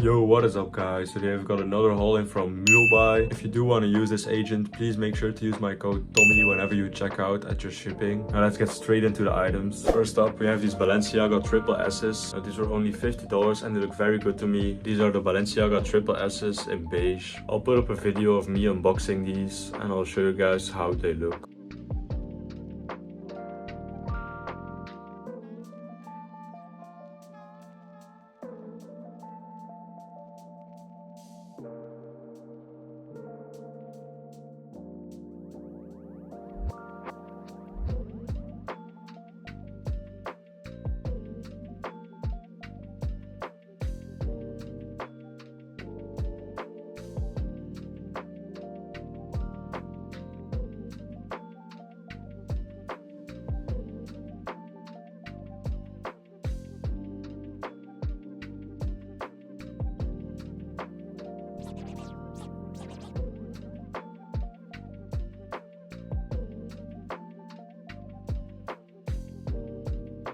Yo, what is up guys? Today I've got another haul in from Mulebuy. If you do want to use this agent, please make sure to use my code Tommy whenever you check out at your shipping. Now let's get straight into the items. First up, we have these Balenciaga triple S's. These were only $50 and they look very good to me. These are the Balenciaga triple S's in beige. I'll put up a video of me unboxing these and I'll show you guys how they look.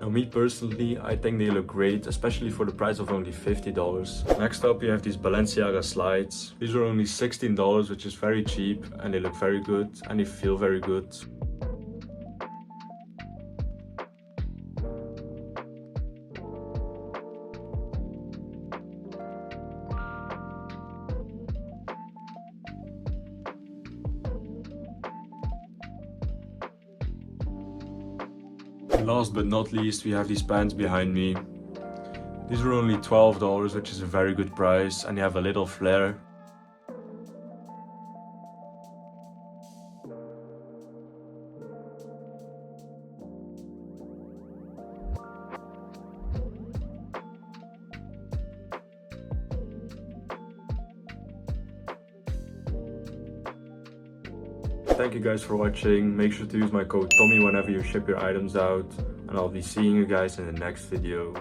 Now me personally, I think they look great, especially for the price of only $50. Next up, you have these Balenciaga slides. These are only $16, which is very cheap, and they look very good and they feel very good. Last but not least, we have these pants behind me. These are only $12, which is a very good price, and they have a little flare. Thank you guys for watching. Make sure to use my code Tommy whenever you ship your items out, and I'll be seeing you guys in the next video.